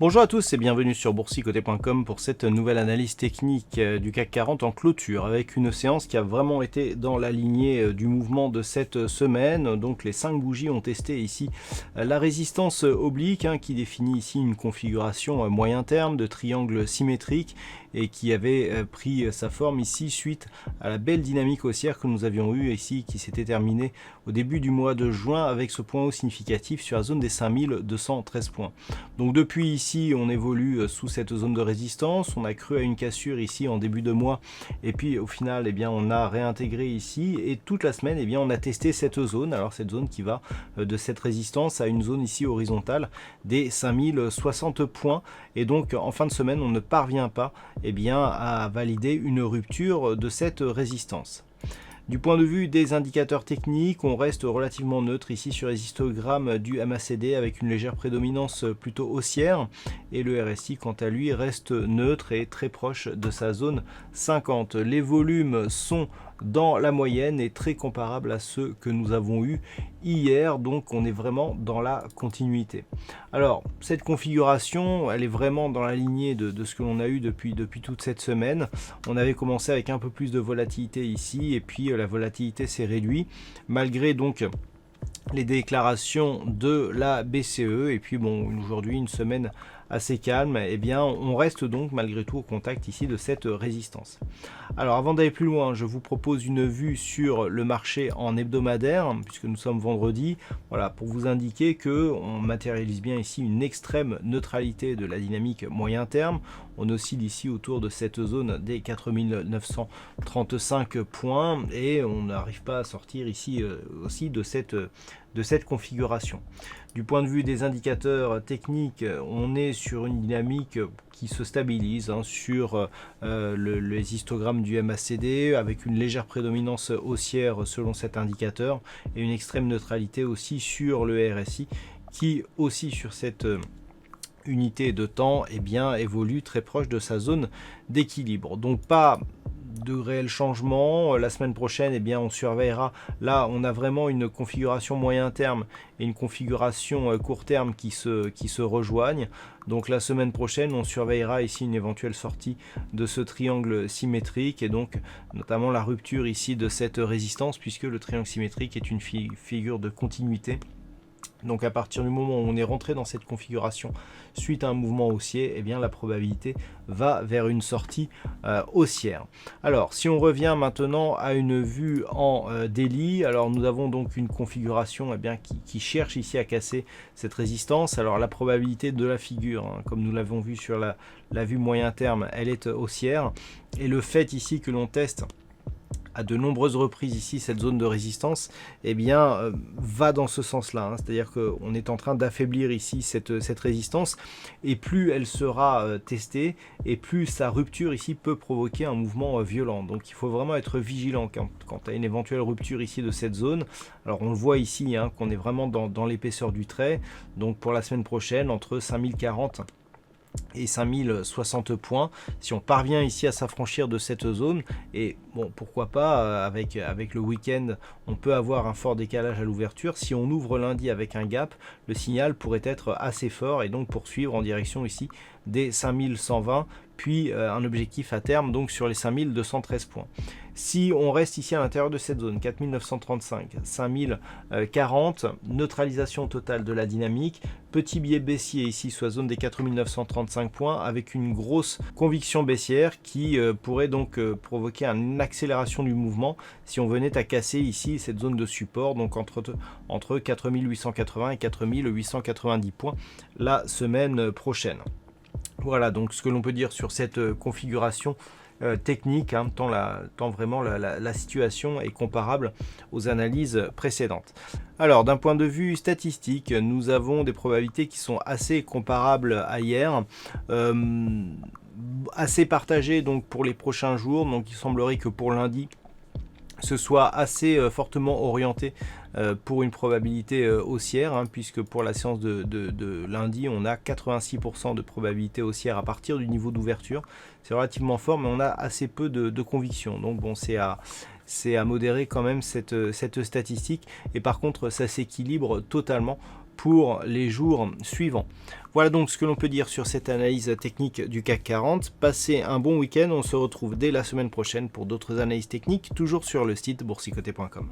Bonjour à tous et bienvenue sur boursicoté.com pour cette nouvelle analyse technique du CAC 40 en clôture avec une séance qui a vraiment été dans la lignée du mouvement de cette semaine. Donc les 5 bougies ont testé ici la résistance oblique qui définit ici une configuration moyen terme de triangle symétrique et qui avait pris sa forme ici suite à la belle dynamique haussière que nous avions eue ici qui s'était terminée au début du mois de juin avec ce point haut significatif sur la zone des 5213 points. Donc depuis ici on évolue sous cette zone de résistance, on a cru à une cassure ici en début de mois et puis au final on a réintégré ici et toute la semaine on a testé cette zone. Alors cette zone qui va de cette résistance à une zone ici horizontale des 5060 points et donc en fin de semaine on ne parvient pas à valider une rupture de cette résistance. Du point de vue des indicateurs techniques, on reste relativement neutre ici sur les histogrammes du MACD avec une légère prédominance plutôt haussière et le RSI quant à lui reste neutre et très proche de sa zone 50. Les volumes sont dans la moyenne et très comparables à ceux que nous avons eu hier, donc on est vraiment dans la continuité. Alors cette configuration elle est vraiment dans la lignée de ce que l'on a eu depuis toute cette semaine. On avait commencé avec un peu plus de volatilité ici et puis la volatilité s'est réduite malgré donc les déclarations de la BCE et puis aujourd'hui une semaine assez calme, on reste donc malgré tout au contact ici de cette résistance. Alors avant d'aller plus loin, je vous propose une vue sur le marché en hebdomadaire puisque nous sommes vendredi, voilà, pour vous indiquer que on matérialise bien ici une extrême neutralité de la dynamique moyen terme. On oscille ici autour de cette zone des 4935 points et on n'arrive pas à sortir ici aussi de cette configuration. Du point de vue des indicateurs techniques, on est sur une dynamique qui se stabilise sur les histogrammes du MACD avec une légère prédominance haussière selon cet indicateur et une extrême neutralité aussi sur le RSI qui aussi sur cette unité de temps évolue très proche de sa zone d'équilibre. Donc pas de réels changements. La semaine prochaine on surveillera. Là on a vraiment une configuration moyen terme et une configuration court terme qui se rejoignent. Donc la semaine prochaine on surveillera ici une éventuelle sortie de ce triangle symétrique et donc notamment la rupture ici de cette résistance puisque le triangle symétrique est une figure de continuité. Donc à partir du moment où on est rentré dans cette configuration suite à un mouvement haussier, la probabilité va vers une sortie haussière. Alors si on revient maintenant à une vue en daily, alors nous avons donc une configuration qui cherche ici à casser cette résistance. Alors la probabilité de la figure, comme nous l'avons vu sur la vue moyen terme, elle est haussière et le fait ici que l'on teste à de nombreuses reprises ici cette zone de résistance va dans ce sens là, c'est-à-dire qu'on est en train d'affaiblir ici cette résistance et plus elle sera testée et plus sa rupture ici peut provoquer un mouvement violent. Donc il faut vraiment être vigilant quant à une éventuelle rupture ici de cette zone. Alors on le voit ici qu'on est vraiment dans l'épaisseur du trait, donc pour la semaine prochaine entre 5040 et 5060 points, si on parvient ici à s'affranchir de cette zone, et pourquoi pas avec le week-end on peut avoir un fort décalage à l'ouverture. Si on ouvre lundi avec un gap, le signal pourrait être assez fort et donc poursuivre en direction ici des 5120 puis un objectif à terme donc sur les 5213 points. Si on reste ici à l'intérieur de cette zone 4935, 5040, neutralisation totale de la dynamique, petit biais baissier ici sur la zone des 4935 points avec une grosse conviction baissière qui pourrait donc provoquer une accélération du mouvement si on venait à casser ici cette zone de support, donc entre 4880 et 4890 points la semaine prochaine. Voilà donc ce que l'on peut dire sur cette configuration technique, tant vraiment la situation est comparable aux analyses précédentes. Alors d'un point de vue statistique, nous avons des probabilités qui sont assez comparables à hier. assez partagé donc pour les prochains jours. Donc il semblerait que pour lundi, ce soit assez fortement orienté pour une probabilité haussière, hein, puisque pour la séance de lundi, on a 86% de probabilité haussière à partir du niveau d'ouverture. C'est relativement fort, mais on a assez peu de conviction. Donc bon, c'est à modérer quand même cette statistique. Et par contre, ça s'équilibre totalement pour les jours suivants. Voilà donc ce que l'on peut dire sur cette analyse technique du CAC 40. Passez un bon week-end, on se retrouve dès la semaine prochaine pour d'autres analyses techniques, toujours sur le site boursicoté.com.